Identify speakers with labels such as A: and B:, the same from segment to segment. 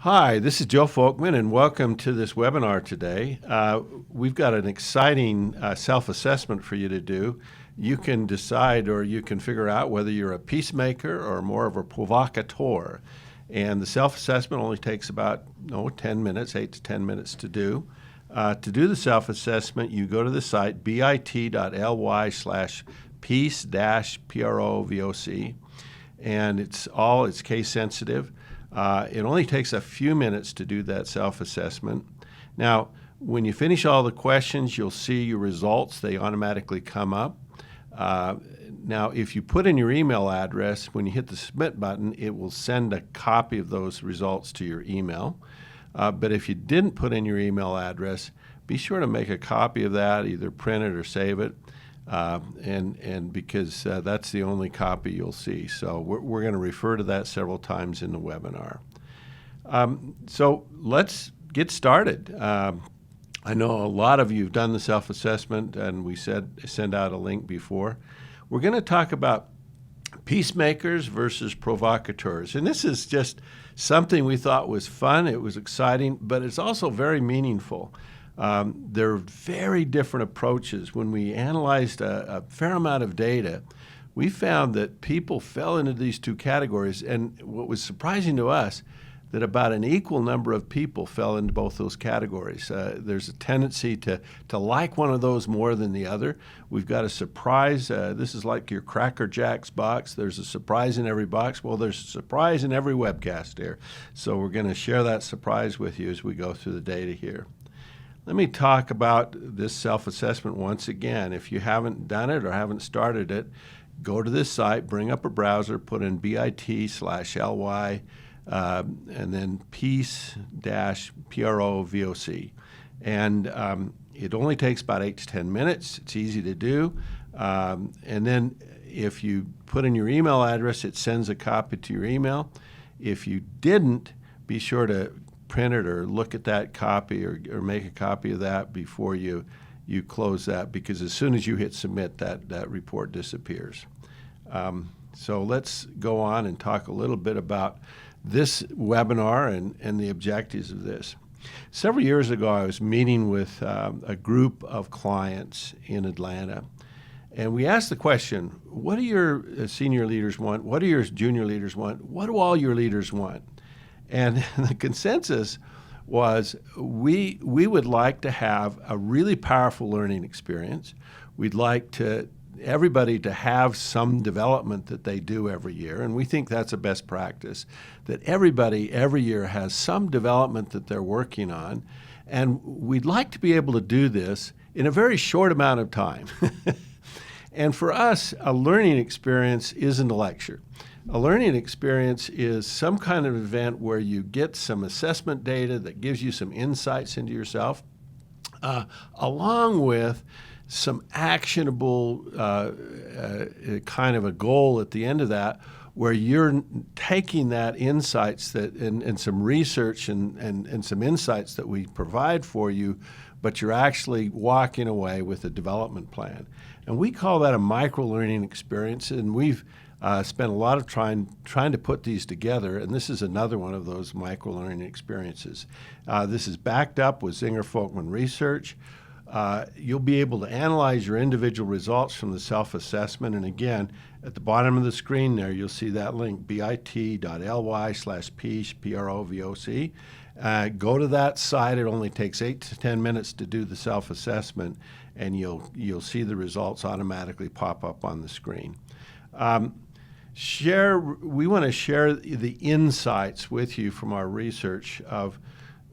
A: Hi, this is Joe Folkman, and welcome to this webinar today. We've got an exciting self-assessment for you to do. You can decide or you can figure out whether you're a peacemaker or more of a provocateur. And the self-assessment only takes about 10 minutes, 8 to 10 minutes to do. To do the self-assessment, you go to the site bit.ly/peace-provoc, and it's case sensitive. It only takes a few minutes to do that self-assessment. Now, when you finish all the questions, you'll see your results. They automatically come up. Now, if you put in your email address, when you hit the submit button, it will send a copy of those results to your email. But if you didn't put in your email address, be sure to make a copy of that, either print it or save it. And because that's the only copy you'll see. So we're going to refer to that several times in the webinar. So let's get started. I know a lot of you have done the self-assessment, and we send out a link before. We're going to talk about peacemakers versus provocateurs. And this is just something we thought was fun. It was exciting, but it's also very meaningful. There are very different approaches. When we analyzed a fair amount of data, we found that people fell into these two categories. And what was surprising to us, that about an equal number of people fell into both those categories. There's a tendency to like one of those more than the other. We've got a surprise. This is like your Cracker Jacks box. There's a surprise in every box. Well, there's a surprise in every webcast here. So we're going to share that surprise with you as we go through the data here. Let me talk about this self-assessment once again. If you haven't done it or haven't started it, go to this site, bring up a browser, put in bit/ly, and then peace-provoc. And it only takes about 8 to 10 minutes. It's easy to do. And then if you put in your email address, it sends a copy to your email. If you didn't, be sure to print it or look at that copy or make a copy of that before you close that, because as soon as you hit submit, that report disappears. So let's go on and talk a little bit about this webinar and the objectives of this. Several years ago, I was meeting with a group of clients in Atlanta, and we asked the question, what do your senior leaders want? What do your junior leaders want? What do all your leaders want? And the consensus was we would like to have a really powerful learning experience. We'd like everybody to have some development that they do every year, and we think that's a best practice, that everybody every year has some development that they're working on, and we'd like to be able to do this in a very short amount of time. And for us, a learning experience isn't a lecture. A learning experience is some kind of event where you get some assessment data that gives you some insights into yourself, along with some actionable kind of a goal at the end of that, where you're taking that insights and some research and some insights that we provide for you, but you're actually walking away with a development plan. And we call that a micro-learning experience, and we've spent a lot of trying to put these together, and this is another one of those micro-learning experiences. This is backed up with Zinger-Folkman research. You'll be able to analyze your individual results from the self-assessment, and again, at the bottom of the screen there, you'll see that link, bit.ly/peace-provoc. Go to that site. It only takes 8 to 10 minutes to do the self-assessment, and you'll see the results automatically pop up on the screen. We want to share the insights with you from our research of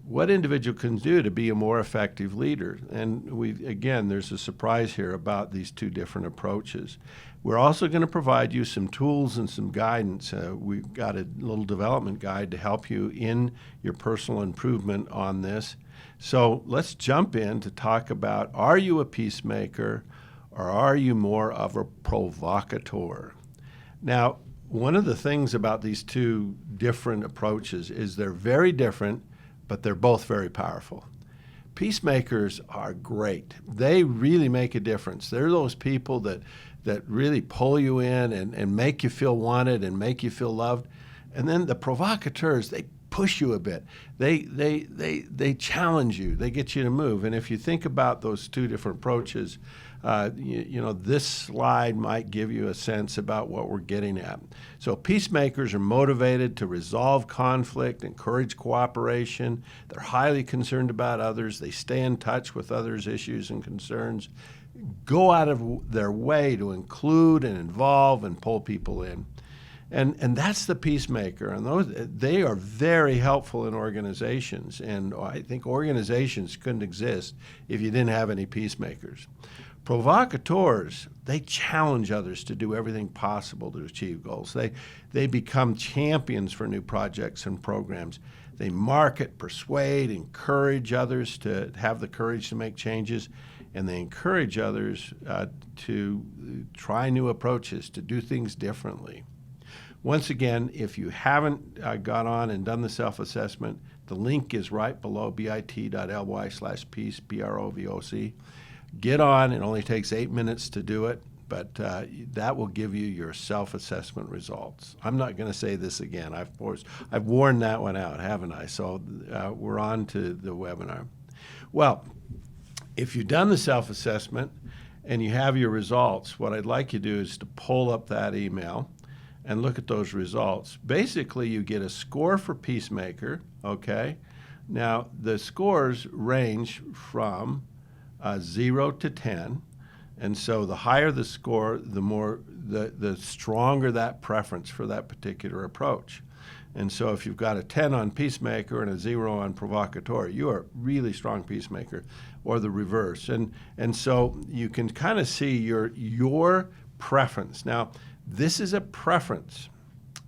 A: what individual can do to be a more effective leader. And again, there's a surprise here about these two different approaches. We're also going to provide you some tools and some guidance. We've got a little development guide to help you in your personal improvement on this. So let's jump in to talk about, are you a peacemaker or are you more of a provocateur? Now, one of the things about these two different approaches is they're very different, but they're both very powerful. Peacemakers are great. They really make a difference. They're those people that really pull you in and make you feel wanted and make you feel loved. And then the provocateurs, push you a bit. They challenge you. They get you to move. And if you think about those two different approaches, this slide might give you a sense about what we're getting at. So peacemakers are motivated to resolve conflict, encourage cooperation. They're highly concerned about others. They stay in touch with others' issues and concerns, go out of their way to include and involve and pull people in. And that's the peacemaker. And they are very helpful in organizations. And I think organizations couldn't exist if you didn't have any peacemakers. Provocateurs, they challenge others to do everything possible to achieve goals. They become champions for new projects and programs. They market, persuade, encourage others to have the courage to make changes, and they encourage others to try new approaches, to do things differently. Once again, if you haven't gone on and done the self-assessment, the link is right below, bit.ly/peace, P-R-O-V-O-C. Get on. It only takes 8 minutes to do it, but that will give you your self-assessment results. I'm not going to say this again. I've worn that one out, haven't I? So we're on to the webinar. Well, if you've done the self-assessment and you have your results, what I'd like you to do is to pull up that email and look at those results. Basically, you get a score for Peacemaker, okay? Now, the scores range from 0 to 10, and so the higher the score, the stronger that preference for that particular approach. And so if you've got a 10 on Peacemaker and a 0 on Provocateur, you are a really strong Peacemaker, or the reverse. And so you can kind of see your preference. Now, this is a preference,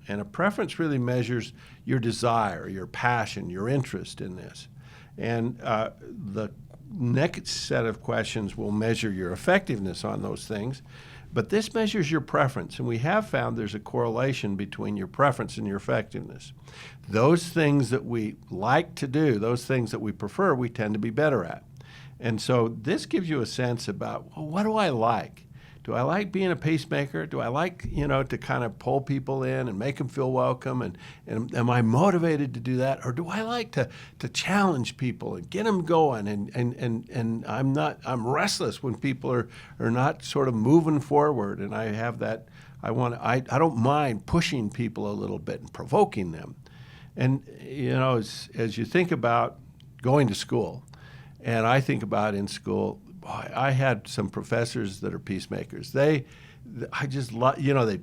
A: and a preference really measures your desire, your passion, your interest in this. And the next set of questions will measure your effectiveness on those things, but this measures your preference, and we have found there's a correlation between your preference and your effectiveness. Those things that we like to do, those things that we prefer, we tend to be better at. And so this gives you a sense about, well, what do I like? Do I like being a peacemaker? Do I like, to kind of pull people in and make them feel welcome? And am I motivated to do that? Or do I like to challenge people and get them going? And I'm restless when people are not sort of moving forward. And I have that, I don't mind pushing people a little bit and provoking them. And, as you think about going to school, and I think about in school, I had some professors that are peacemakers. They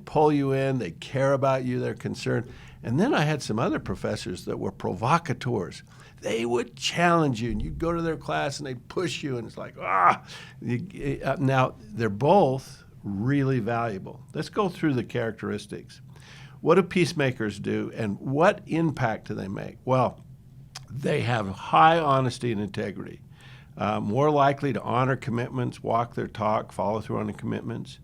A: pull you in, they care about you, they're concerned. And then I had some other professors that were provocateurs. They would challenge you, and you'd go to their class and they'd push you, and it's like, Now, they're both really valuable. Let's go through the characteristics. What do peacemakers do, and what impact do they make? Well, they have high honesty and integrity. More likely to honor commitments, walk their talk, follow through on the commitments.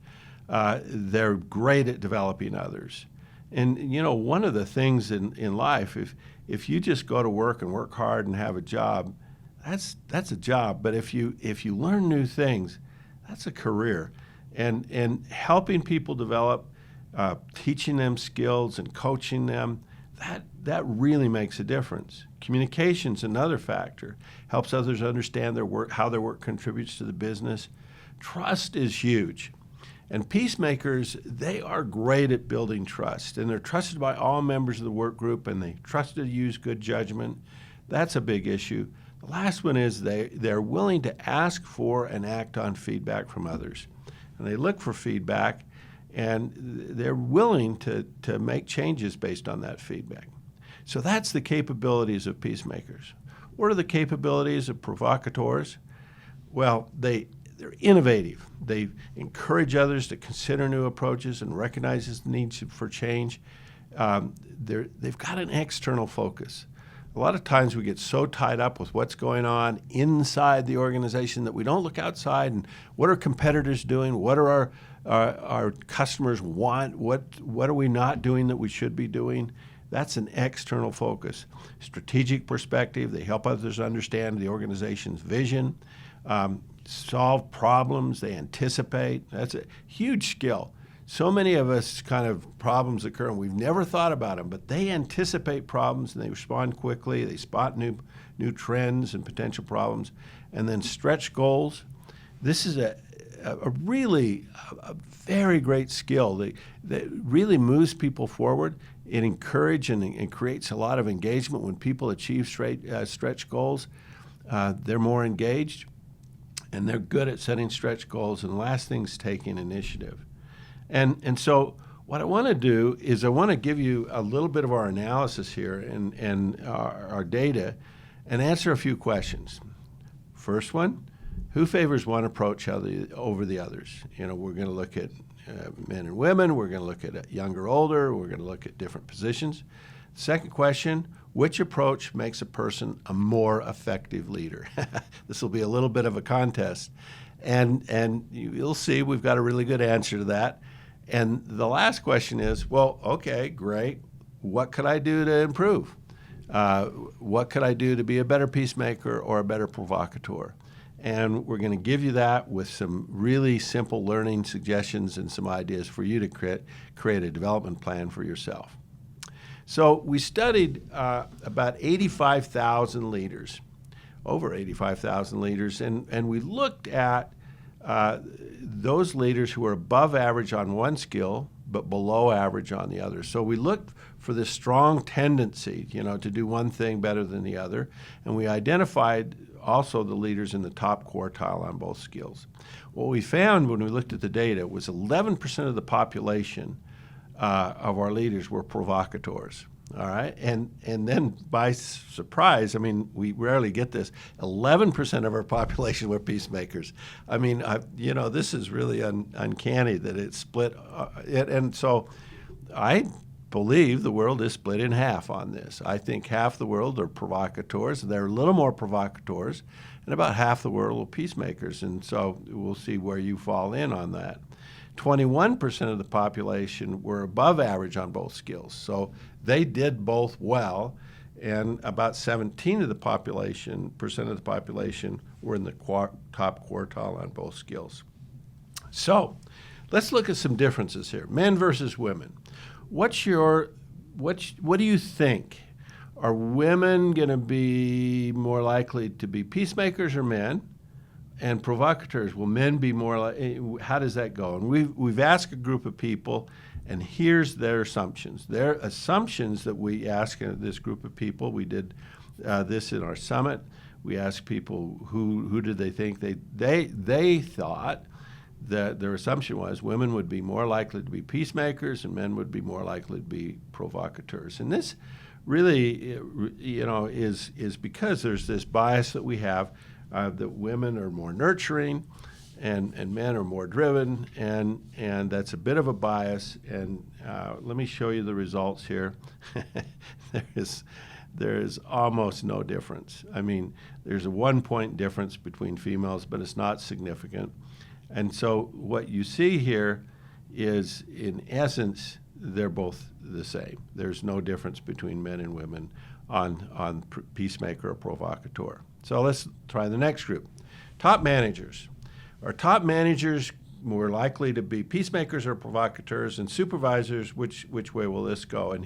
A: They're great at developing others. And, one of the things in life, if you just go to work and work hard and have a job, that's a job. But if you learn new things, that's a career. And helping people develop, teaching them skills and coaching them, that really makes a difference. Communication's another factor. Helps others understand their work, how their work contributes to the business. Trust is huge. And peacemakers, they are great at building trust, and they're trusted by all members of the work group, and they trusted to use good judgment. That's a big issue. The last one is they're willing to ask for and act on feedback from others. And they look for feedback, and they're willing to make changes based on that feedback. So that's the capabilities of peacemakers. What are the capabilities of provocateurs? Well, they're innovative. They encourage others to consider new approaches and recognize the need for change. They've got an external focus. A lot of times we get so tied up with what's going on inside the organization that we don't look outside and what are competitors doing? What are our customers want? What are we not doing that we should be doing? That's an external focus. Strategic perspective, they help others understand the organization's vision, solve problems, they anticipate. That's a huge skill. so many of us kind of problems occur and we've never thought about them, but they anticipate problems and they respond quickly. They spot new trends and potential problems, and then stretch goals. This is a really very great skill that really moves people forward. It encourages and creates a lot of engagement when people achieve stretch goals. They're more engaged, and they're good at setting stretch goals. And the last thing is taking initiative. And so what I want to do is I want to give you a little bit of our analysis here and our data and answer a few questions. First one, who favors one approach over the others? We're going to look at men and women. We're going to look at younger, older. We're going to look at different positions. Second question, which approach makes a person a more effective leader? This will be a little bit of a contest. And you'll see we've got a really good answer to that. And the last question is, well, okay, great. What could I do to improve? What could I do to be a better peacemaker or a better provocateur? And we're going to give you that with some really simple learning suggestions and some ideas for you to create a development plan for yourself. So we studied about 85,000 leaders, over 85,000 leaders, and we looked at those leaders who are above average on one skill but below average on the other. So we looked for this strong tendency, to do one thing better than the other, and we identified also the leaders in the top quartile on both skills. What we found when we looked at the data was 11% of the population of our leaders were provocateurs. All right, and then by surprise, we rarely get this, 11% of our population were peacemakers. This is really uncanny that it's split. And so I believe the world is split in half on this. I think half the world are provocateurs. They're a little more provocateurs, and about half the world are peacemakers. And so we'll see where you fall in on that. 21% of the population were above average on both skills. So they did both well, and about 17% of the population were in the top quartile on both skills. So let's look at some differences here. Men versus women. What do you think? Are women going to be more likely to be peacemakers or men? And provocateurs, will men be more like, how does that go? And we've asked a group of people, and here's their assumptions. Their assumptions that we asked this group of people, we did this in our summit. We asked people who did they think they thought that their assumption was women would be more likely to be peacemakers and men would be more likely to be provocateurs. And this really, is because there's this bias that we have that women are more nurturing and men are more driven, and that's a bit of a bias. And let me show you the results here. There is almost no difference. There's a 1-point difference between females, but it's not significant. And so what you see here is, in essence, they're both the same. There's no difference between men and women on peacemaker or provocateur. So let's try the next group. Top managers. Are top managers more likely to be peacemakers or provocateurs? And supervisors, which way will this go? And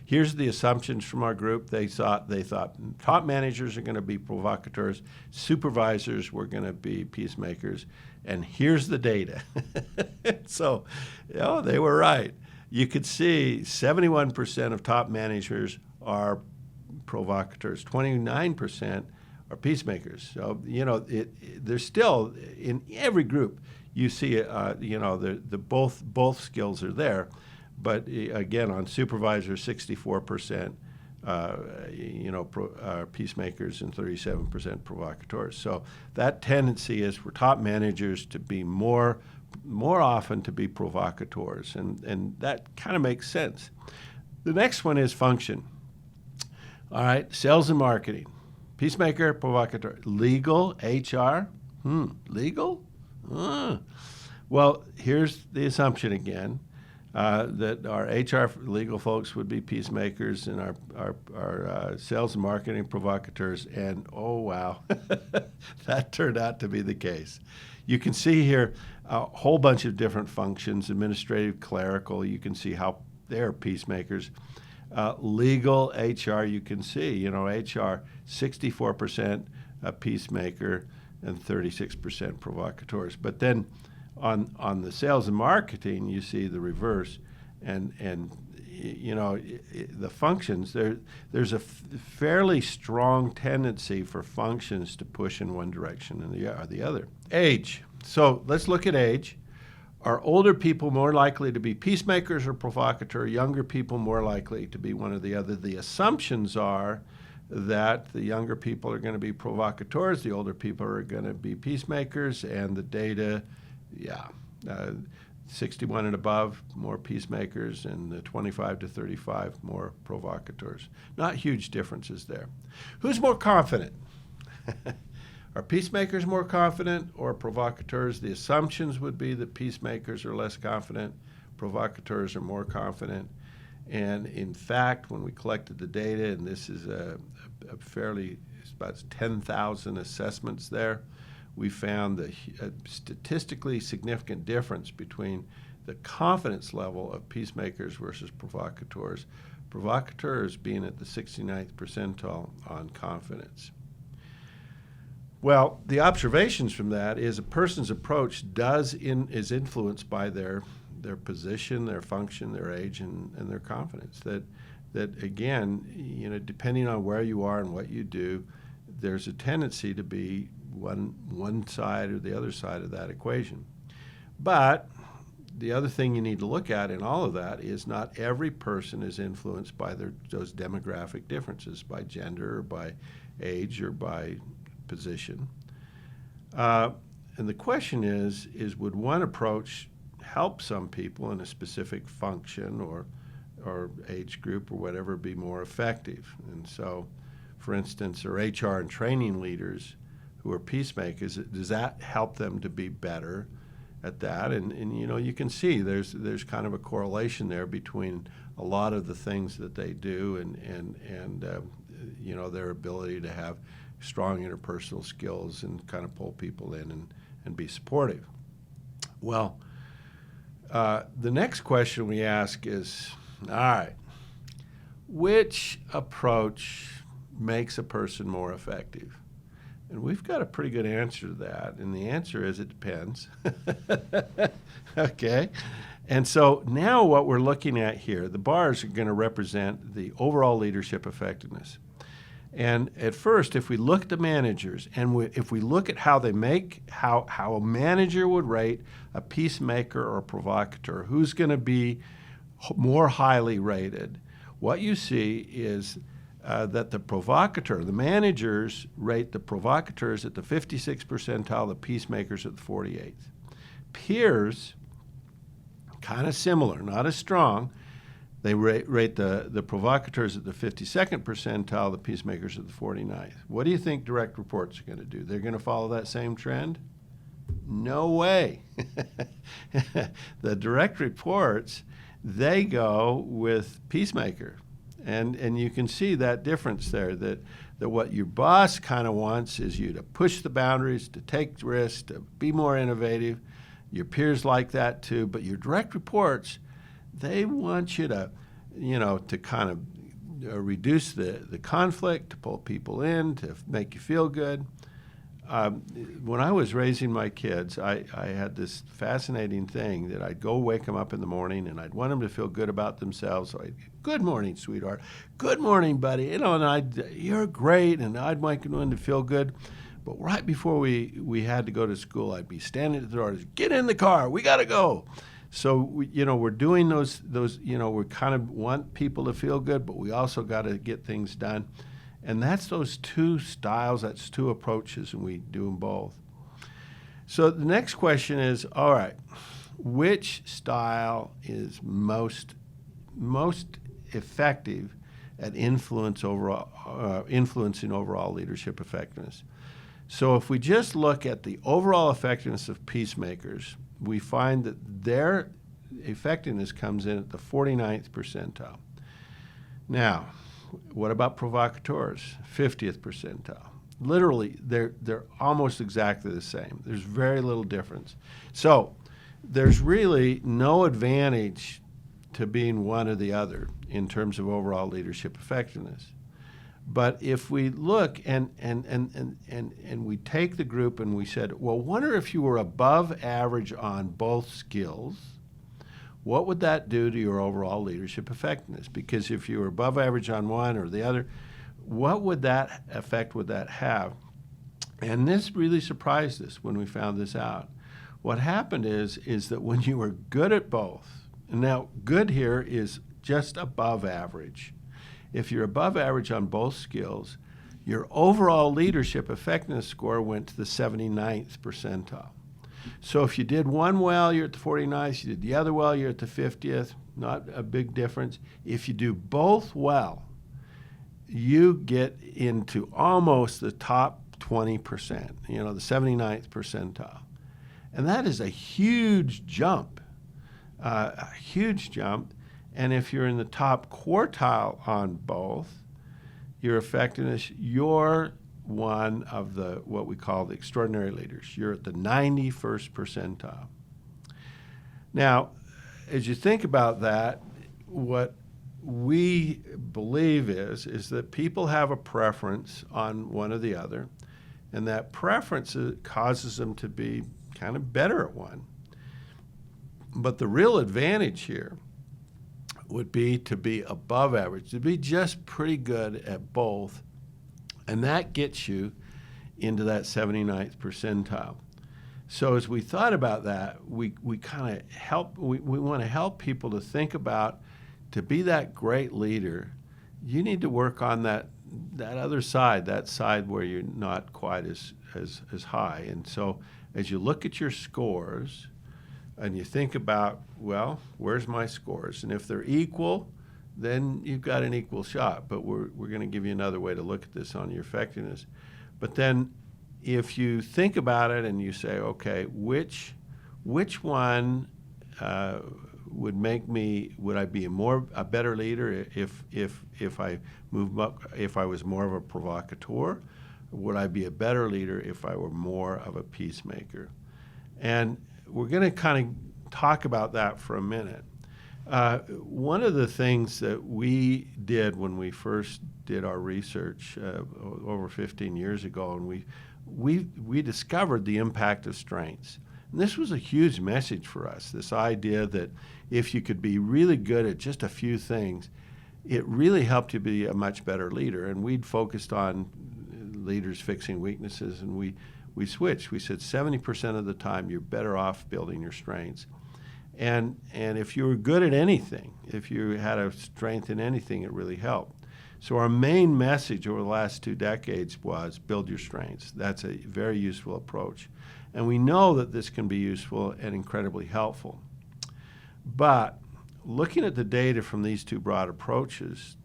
A: here's the assumptions from our group. They thought top managers are going to be provocateurs, supervisors were going to be peacemakers, and here's the data. So, they were right. You could see 71% of top managers are provocateurs, 29% are peacemakers. So, there's still, in every group, you see, both skills are there. But again, on supervisors, 64% peacemakers and 37% provocateurs. So that tendency is for top managers to be more often to be provocateurs, and that kind of makes sense. The next one is function. All right, sales and marketing. Peacemaker, provocateur. Legal, HR. Legal? Well, here's the assumption again, that our HR legal folks would be peacemakers and our sales and marketing provocateurs. And oh, wow, that turned out to be the case. you can see here a whole bunch of different functions: administrative, clerical. You can see how they're peacemakers. Legal, HR. You can see, HR 64% a peacemaker and 36% provocateurs. But then on the sales and marketing, you see the reverse, and the functions, there's a fairly strong tendency for functions to push in one direction and the other. Age. So let's look at age. Are older people more likely to be peacemakers or provocateur? Younger people more likely to be one or the other? The assumptions are that the younger people are going to be provocateurs, the older people are going to be peacemakers, and the data, 61 and above, more peacemakers, and the 25 to 35, more provocateurs. Not huge differences there. Who's more confident? Are peacemakers more confident or provocateurs? The assumptions would be that peacemakers are less confident, provocateurs are more confident. And in fact, when we collected the data, and this is it's about 10,000 assessments there, we found a statistically significant difference between the confidence level of peacemakers versus provocateurs. Provocateurs being at the 69th percentile on confidence. Well, the observations from that is a person's approach is influenced by their position, their function, their age, and their confidence. That again, depending on where you are and what you do, there's a tendency to be one side or the other side of that equation. But the other thing you need to look at in all of that is not every person is influenced by those demographic differences, by gender or by age or by position. And the question is would one approach help some people in a specific function or age group or whatever be more effective? And so, for instance, are HR and training leaders who are peacemakers, does that help them to be better at that? And you can see there's kind of a correlation there between a lot of the things that they do and their ability to have strong interpersonal skills and kind of pull people in and be supportive. Well, the next question we ask is, all right, which approach makes a person more effective? And we've got a pretty good answer to that, and the answer is it depends. Okay? And so now what we're looking at here, the bars are going to represent the overall leadership effectiveness. And at first, if we look at the managers, and if we look at how a manager would rate a peacemaker or a provocateur, who's going to be more highly rated, what you see is that the managers rate the provocateurs at the 56th percentile, the peacemakers at the 48th. Peers, kind of similar, not as strong. They rate the provocateurs at the 52nd percentile, the peacemakers at the 49th. What do you think direct reports are going to do? They're going to follow that same trend? No way. The direct reports, they go with peacemaker. And you can see that difference there, that what your boss kind of wants is you to push the boundaries, to take risks, to be more innovative. Your peers like that too, but your direct reports, they want you to, to kind of reduce the conflict, to pull people in, to make you feel good. When I was raising my kids, I had this fascinating thing that I'd go wake them up in the morning and I'd want them to feel good about themselves. So good morning, sweetheart. Good morning, buddy. And you're great. And I'd make them to feel good. But right before we had to go to school, I'd be standing at the door, get in the car, we got to go. So, we're doing those, we kind of want people to feel good, but we also got to get things done. And that's those two styles, that's two approaches, and we do them both. So the next question is, all right, which style is most effective at influencing overall leadership effectiveness? So if we just look at the overall effectiveness of peacemakers, we find that their effectiveness comes in at the 49th percentile. Now, what about provocateurs? 50th percentile. Literally, they're almost exactly the same. There's very little difference. So there's really no advantage to being one or the other in terms of overall leadership effectiveness. But if we look and we take the group and we said, well, wonder if you were above average on both skills, what would that do to your overall leadership effectiveness? Because if you were above average on one or the other, what would that effect would that have? And this really surprised us when we found this out. What happened is that when you were good at both, and now good here is just above average. If you're above average on both skills, your overall leadership effectiveness score went to the 79th percentile. So if you did one well, you're at the 49th. You did the other well, you're at the 50th. Not a big difference. If you do both well, you get into almost the top 20%, the 79th percentile. And that is a huge jump, And if you're in the top quartile on both, your effectiveness, you're one of the what we call the extraordinary leaders. You're at the 91st percentile. Now, as you think about that, what we believe is that people have a preference on one or the other, and that preference causes them to be kind of better at one. But the real advantage here would be to be above average, to be just pretty good at both, and that gets you into that 79th percentile. So as we thought about that, we kind of we want to help people to think about, to be that great leader, you need to work on that other side, that side where you're not quite as high. And so as you look at your scores and you think about, well, where's my scores? And if they're equal, then you've got an equal shot. But we're going to give you another way to look at this on your effectiveness. But then if you think about it and you say, okay, which one would I be a better leader if I moved up, if I was more of a provocateur? Would I be a better leader if I were more of a peacemaker? And we're going to kind of talk about that for a minute. One of the things that we did when we first did our research over 15 years ago, and we discovered the impact of strengths. And this was a huge message for us, this idea that if you could be really good at just a few things, it really helped you be a much better leader. And we'd focused on leaders fixing weaknesses, and we switched. We said 70% of the time you're better off building your strengths. And if you were good at anything, if you had a strength in anything, it really helped. So our main message over the last 2 decades was build your strengths. That's a very useful approach. And we know that this can be useful and incredibly helpful. But looking at the data from these 2 broad approaches,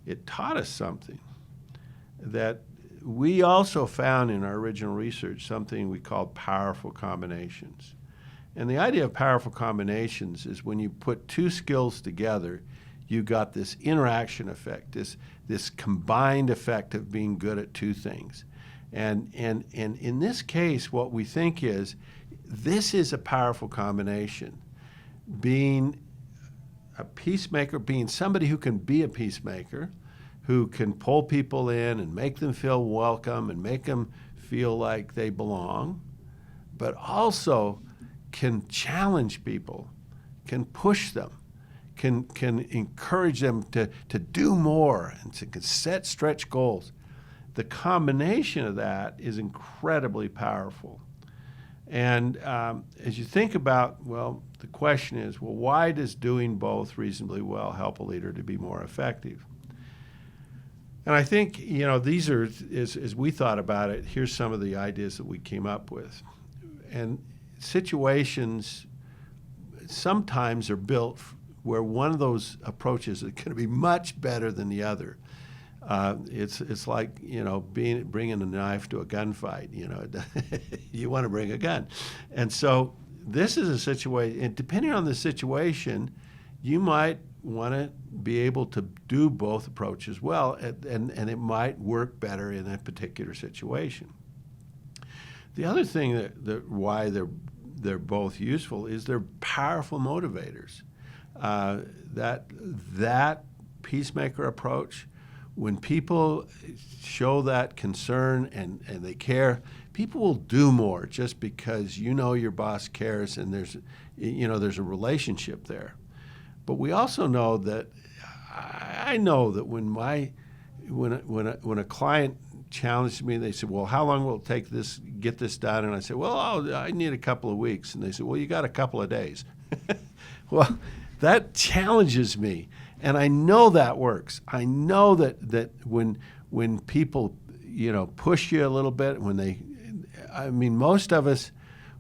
A: it taught us something that we also found in our original research, something we called powerful combinations. And the idea of powerful combinations is when you put 2 skills together, you got this interaction effect, this combined effect of being good at 2 things. And in this case, what we think is this is a powerful combination. Being a peacemaker, being somebody who can be a peacemaker, who can pull people in and make them feel welcome and make them feel like they belong, but also can challenge people, can push them, can encourage them to do more and to set stretch goals. The combination of that is incredibly powerful. And as you think about, well, the question is, well, why does doing both reasonably well help a leader to be more effective? And I think, these are, as we thought about it, here's some of the ideas that we came up with. And situations sometimes are built where one of those approaches is going to be much better than the other. It's like, bringing a knife to a gunfight. You want to bring a gun. And so this is a situation, and depending on the situation, you might want to be able to do both approaches well, and it might work better in a particular situation. The other thing that why they're both useful is they're powerful motivators. That peacemaker approach, when people show that concern and they care, people will do more just because your boss cares and there's a relationship there. But we also know that I know that when a client challenged me, they said, "Well, how long will it take get this done?" And I said, "Well, I need a couple of weeks." And they said, "Well, you got a couple of days." Well, that challenges me, and I know that works. I know that when people push you a little bit, most of us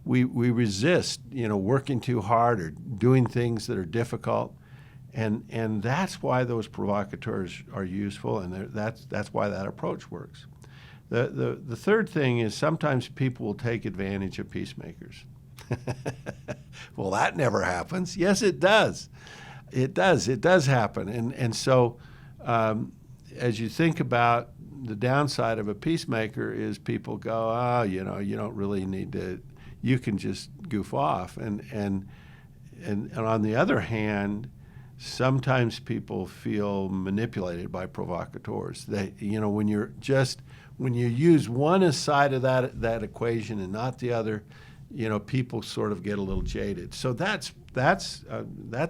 A: we resist working too hard or doing things that are difficult, and that's why those provocateurs are useful, and that's why that approach works. The third thing is sometimes people will take advantage of peacemakers. Well, that never happens. Yes, it does. It does happen. And so as you think about the downside of a peacemaker is people go, "Oh, you don't really need to, you can just goof off." And on the other hand, sometimes people feel manipulated by provocateurs. When you use one side of that equation and not the other, people sort of get a little jaded. So that's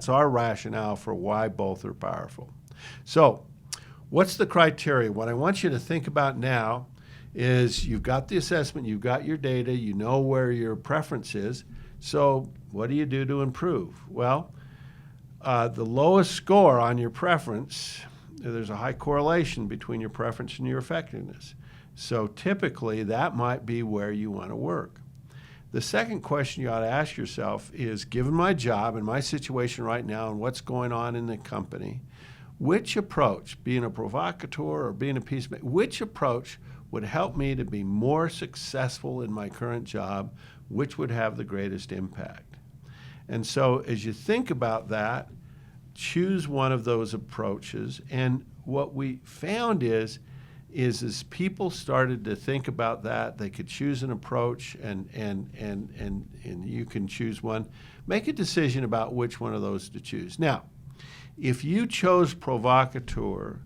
A: our rationale for why both are powerful. So what's the criteria? What I want you to think about now is you've got the assessment, you've got your data, you know where your preference is. So what do you do to improve? Well, the lowest score on your preference, there's a high correlation between your preference and your effectiveness. So typically that might be where you want to work. The second question you ought to ask yourself is, given my job and my situation right now and what's going on in the company, which approach, being a provocateur or being a peacemaker, which approach would help me to be more successful in my current job, which would have the greatest impact? And so as you think about that, choose one of those approaches. And what we found is as people started to think about that, they could choose an approach, and you can choose one. Make a decision about which one of those to choose. Now, if you chose provocateur,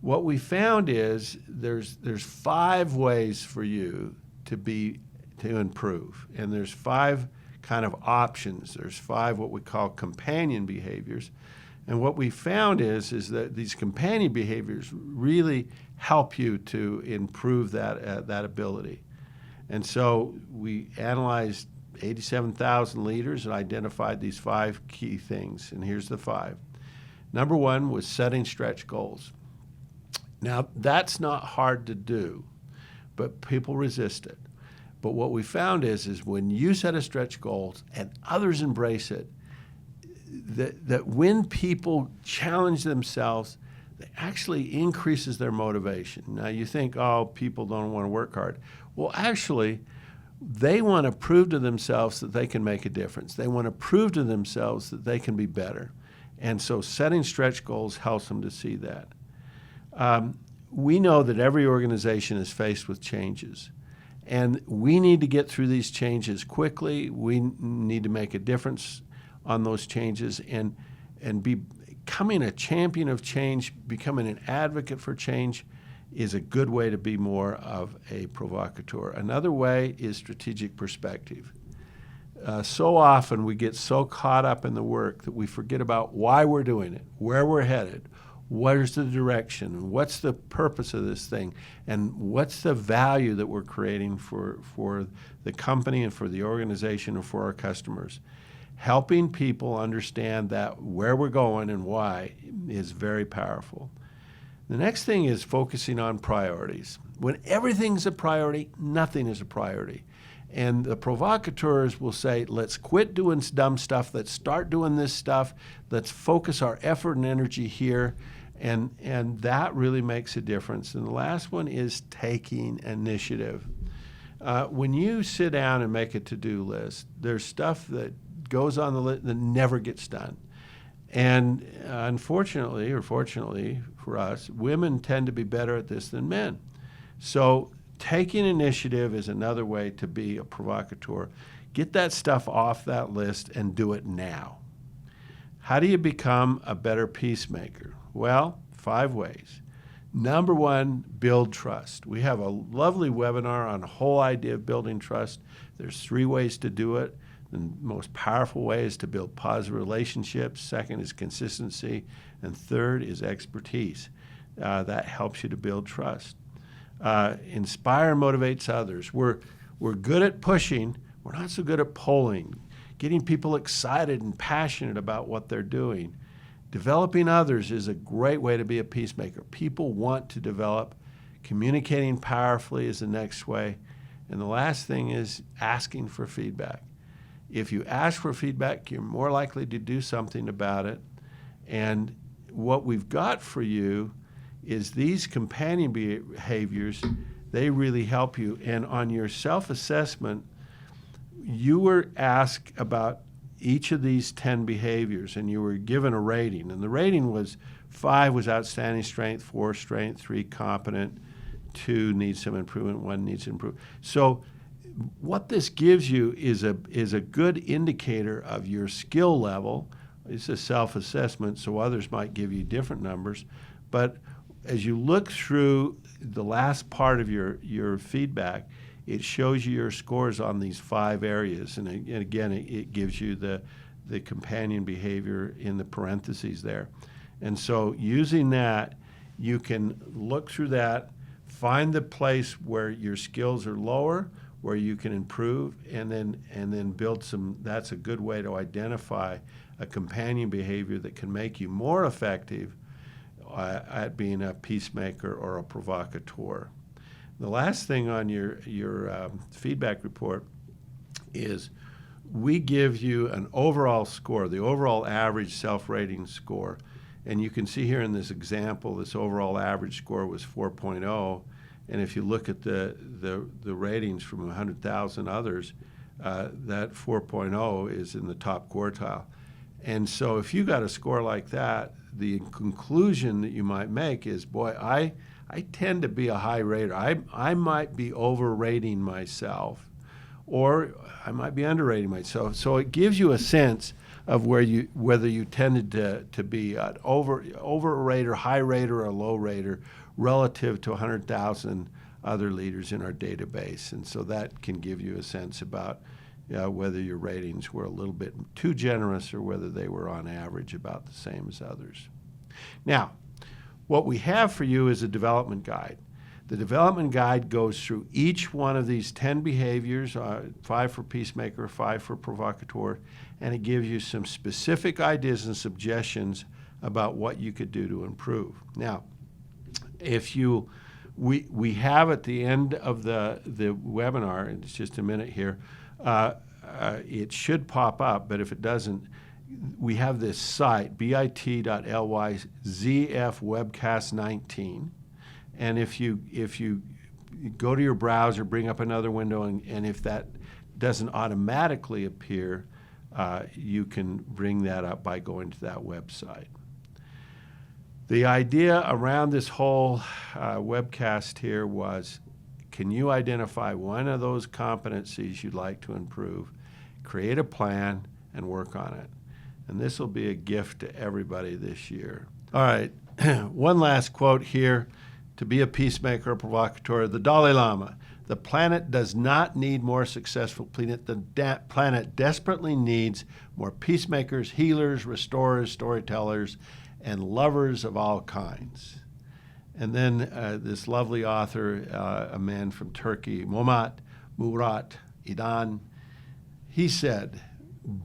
A: what we found is there's 5 ways for you to improve, and there's 5 kind of options. There's 5 what we call companion behaviors. And what we found is that these companion behaviors really help you to improve that ability. And so we analyzed 87,000 leaders and identified these 5 key things. And here's the 5. Number 1 was setting stretch goals. Now, that's not hard to do, but people resist it. But what we found is when you set a stretch goal and others embrace it, that when people challenge themselves, it actually increases their motivation. Now you think, oh, people don't want to work hard. Well, actually, they want to prove to themselves that they can make a difference. They want to prove to themselves that they can be better. And so setting stretch goals helps them to see that. We know that every organization is faced with changes. And we need to get through these changes quickly. We need to make a difference on those changes, and becoming a champion of change, becoming an advocate for change is a good way to be more of a provocateur. Another way is strategic perspective. So often we get so caught up in the work that we forget about why we're doing it, where we're headed, where's the direction, what's the purpose of this thing, and what's the value that we're creating for the company and for the organization and for our customers. Helping people understand that where we're going and why is very powerful. The next thing is focusing on priorities. When everything's a priority, nothing is a priority. And the provocateurs will say, let's quit doing dumb stuff, let's start doing this stuff, let's focus our effort and energy here, and that really makes a difference. And the last one is taking initiative. When you sit down and make a to-do list, there's stuff that goes on the list that never gets done. And unfortunately, or fortunately for us, women tend to be better at this than men. So taking initiative is another way to be a provocateur. Get that stuff off that list and do it now. How do you become a better peacemaker? Well, 5 ways. Number 1, build trust. We have a lovely webinar on the whole idea of building trust. There's 3 ways to do it. The most powerful way is to build positive relationships. Second is consistency. And third is expertise. That helps you to build trust. Inspire motivates others. We're good at pushing. We're not so good at pulling, getting people excited and passionate about what they're doing. Developing others is a great way to be a peacemaker. People want to develop. Communicating powerfully is the next way. And the last thing is asking for feedback. If you ask for feedback, you're more likely to do something about it. And what we've got for you is these companion behaviors. They really help you. And on your self-assessment, you were asked about each of these 10 behaviors, and you were given a rating. And the rating was 5 was outstanding strength, 4 strength, 3 competent, 2 needs some improvement, 1 needs improvement. So what this gives you is a good indicator of your skill level. It's a self-assessment, so others might give you different numbers. But as you look through the last part of your feedback, it shows you your scores on these 5 areas. And again, it gives you the companion behavior in the parentheses there. And so using that, you can look through that, find the place where your skills are lower, where you can improve, and then build some. That's a good way to identify a companion behavior that can make you more effective at being a peacemaker or a provocateur. The last thing on your feedback report is we give you an overall score, the overall average self-rating score. And you can see here in this example, this overall average score was 4.0. And if you look at the ratings from 100,000 others, that 4.0 is in the top quartile. And so if you got a score like that, the conclusion that you might make is, boy, I tend to be a high rater. I might be overrating myself, or I might be underrating myself. So it gives you a sense of whether you tended to be an over-rater, high rater, or low rater relative to 100,000 other leaders in our database. And so that can give you a sense about whether your ratings were a little bit too generous or whether they were on average about the same as others. Now, what we have for you is a development guide. The development guide goes through each one of these 10 behaviors, 5 for peacemaker, 5 for provocateur, and it gives you some specific ideas and suggestions about what you could do to improve. Now, we have at the end of the webinar, and it's just a minute here, it should pop up, but if it doesn't, we have this site, bit.ly ZF-Webcast19. And if you go to your browser, bring up another window, and if that doesn't automatically appear, you can bring that up by going to that website. The idea around this whole webcast here was, can you identify one of those competencies you'd like to improve, create a plan, and work on it? And this will be a gift to everybody this year. All right, one last quote here. To be a peacemaker or provocateur, the Dalai Lama: the planet does not need more successful planet. The planet desperately needs more peacemakers, healers, restorers, storytellers, and lovers of all kinds. And then this lovely author, a man from Turkey, Murat İdan, he said,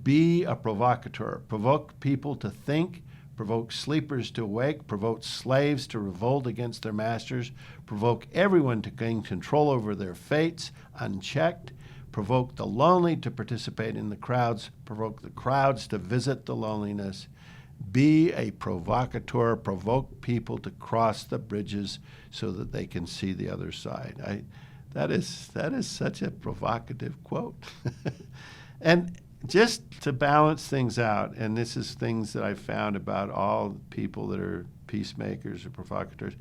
A: be a provocateur. Provoke people to think, provoke sleepers to awake, provoke slaves to revolt against their masters, provoke everyone to gain control over their fates unchecked, provoke the lonely to participate in the crowds, provoke the crowds to visit the loneliness. Be a provocateur. Provoke people to cross the bridges so that they can see the other side. That is such a provocative quote. And just to balance things out, and this is things that I found about all people that are peacemakers or provocateurs.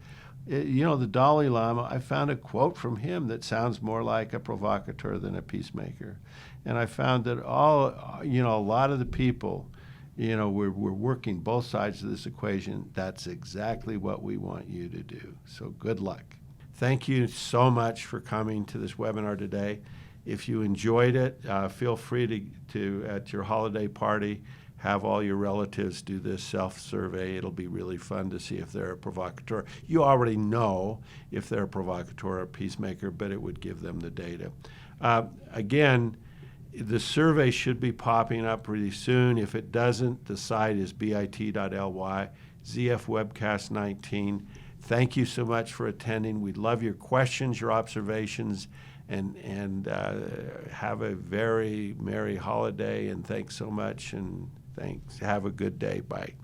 A: The Dalai Lama, I found a quote from him that sounds more like a provocateur than a peacemaker. And I found that a lot of the people, we're working both sides of this equation. That's exactly what we want you to do. So good luck. Thank you so much for coming to this webinar today. If you enjoyed it, feel free to, at your holiday party, have all your relatives do this self-survey. It'll be really fun to see if they're a provocateur. You already know if they're a provocateur or a peacemaker, but it would give them the data. Again, the survey should be popping up really soon. If it doesn't, the site is bit.ly, ZF Webcast 19. Thank you so much for attending. We'd love your questions, your observations, and have a very merry holiday, and thanks so much, and thanks. Have a good day. Bye.